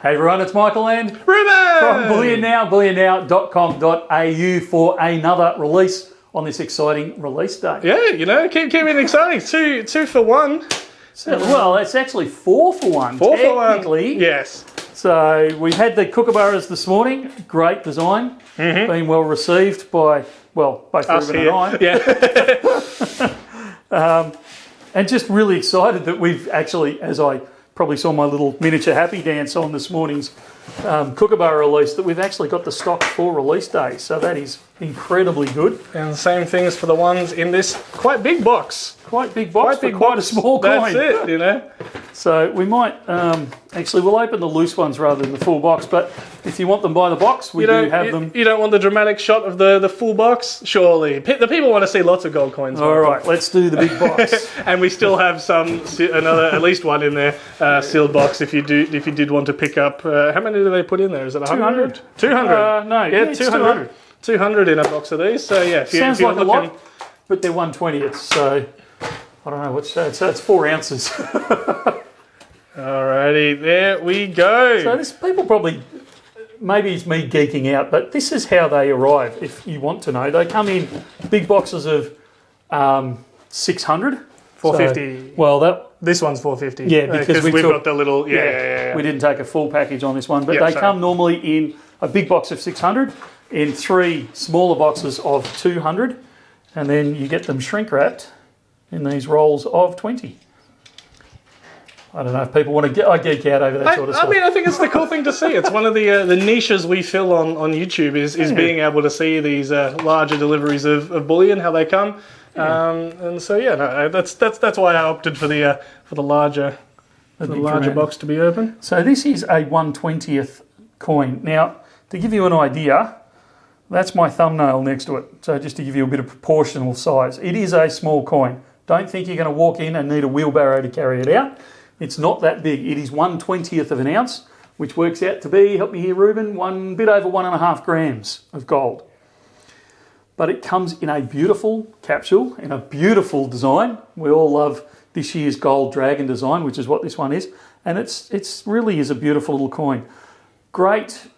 Hey everyone, it's Michael and Ruben from Bullion Now, bullionnow.com.au for another release on this exciting release day. Yeah, you know, keep it exciting. Two for one. So, well, it's actually 4 for 1. Four for one. Technically. Yes. So we've had the kookaburras this morning. Great design. Been well received by, well, both Us Ruben here. and I. Yeah. And just really excited that we've actually, as I probably saw my little miniature happy dance on this morning's kookaburra release, that we've actually got the stock for release day. So that is incredibly good. And the same things for the ones in this quite big box. Quite big box, but quite a small coin. That's it, you know. So we might, actually we'll open the loose ones rather than the full box, but if you want them by the box, we do have them. You don't want the dramatic shot of the full box? Surely. The people want to see lots of gold coins. All right, let's do the big box. And we still have at least one in there, sealed box if you did want to pick up. How many do they put in there? Is it 100? 200. No, yeah, 200. 200 in a box of these. So yeah, sounds like a lot, but they're 1/20ths, so I don't know what's that. So it's 4 ounces. Alrighty, there we go. So this people probably, maybe it's me geeking out, but this is how they arrive. If you want to know, they come in big boxes of 600, 450. So, well, this one's 450. Yeah, because we've got the little. Yeah. We didn't take a full package on this one, but they come normally in a big box of 600, in 3 smaller boxes of 200, and then you get them shrink wrapped in these rolls of 20. I don't know if people want to I geek out over that sort of stuff. I mean, I think it's the cool thing to see. It's one of the niches we fill on YouTube is being able to see these larger deliveries of bullion, how they come. And so that's why I opted for the larger box to be open. So this is a 1/20th coin. Now, to give you an idea, that's my thumbnail next to it. So just to give you a bit of proportional size. It is a small coin. Don't think you're going to walk in and need a wheelbarrow to carry it out. It's not that big. It is 1/20th of an ounce, which works out to be, help me here Ruben, one bit over 1.5 grams of gold. But it comes in a beautiful capsule, in a beautiful design. We all love this year's gold dragon design, which is what this one is. And it's really is a beautiful little coin. Great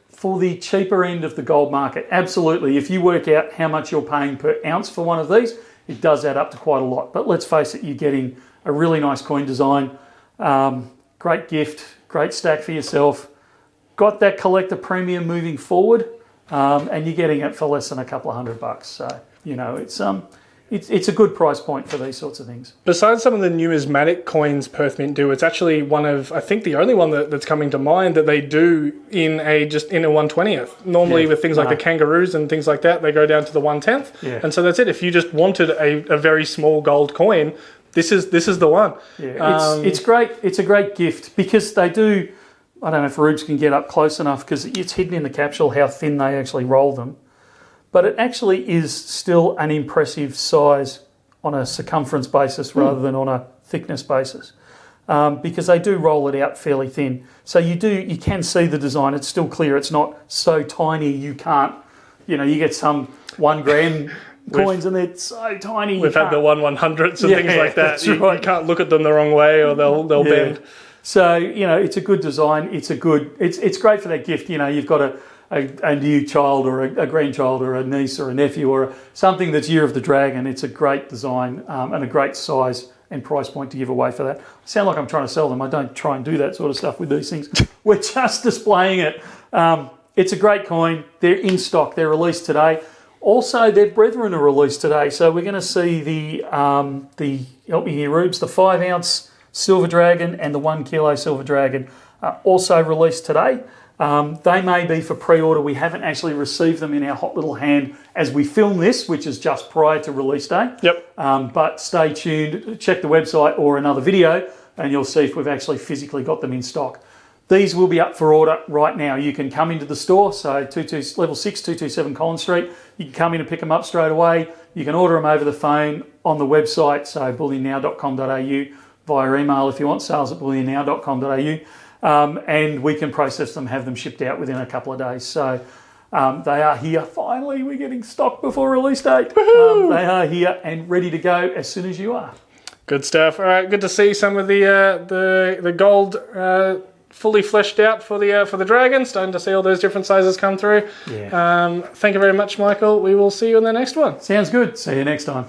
for the cheaper end of the gold market. Absolutely. If you work out how much you're paying per ounce for one of these, it does add up to quite a lot. But let's face it, you're getting a really nice coin design. Great gift, great stack for yourself. Got that collector premium moving forward, and you're getting it for less than a couple of $100. So, you know, it's a good price point for these sorts of things. Besides some of the numismatic coins Perth Mint do, it's actually one of, I think, the only one that's coming to mind that they do in a 1/20th. Normally with things like the kangaroos and things like that, they go down to the 1/10th. Yeah. And so that's it. If you just wanted a very small gold coin, this is the one. Yeah, it's great. It's a great gift because they do. I don't know if Rubes can get up close enough because it's hidden in the capsule how thin they actually roll them. But it actually is still an impressive size on a circumference basis rather than on a thickness basis, because they do roll it out fairly thin. So you can see the design. It's still clear. It's not so tiny you can't. You know, you get some 1 gram. Coins and they're so tiny. We've had the 1/100ths and things like that. You can't look at them the wrong way or they'll bend. So, you know, it's a good design. It's great for that gift. You know, you've got a new child or a grandchild or a niece or a nephew or something that's Year of the Dragon. It's a great design and a great size and price point to give away for that. I sound like I'm trying to sell them. I don't try and do that sort of stuff with these things. We're just displaying it. It's a great coin. They're in stock. They're released today. Also, their brethren are released today, so we're going to see the help me here, Rubes, the 5 ounce Silver Dragon and the 1 kilo Silver Dragon are also released today. They may be for pre-order. We haven't actually received them in our hot little hand as we film this, which is just prior to release day. Yep. But stay tuned, check the website or another video, and you'll see if we've actually physically got them in stock. These will be up for order right now. You can come into the store, so level 6, 227 Collins Street. You can come in and pick them up straight away. You can order them over the phone on the website, so bullionnow.com.au, via email if you want, sales@bullionnow.com.au, and we can process them, have them shipped out within a couple of days. So they are here. Finally, we're getting stock before release date. They are here and ready to go as soon as you are. Good stuff. All right, good to see some of the gold fully fleshed out for the dragon. Starting to see all those different sizes come through. Yeah. Thank you very much, Michael. We will see you in the next one. Sounds good. See you next time.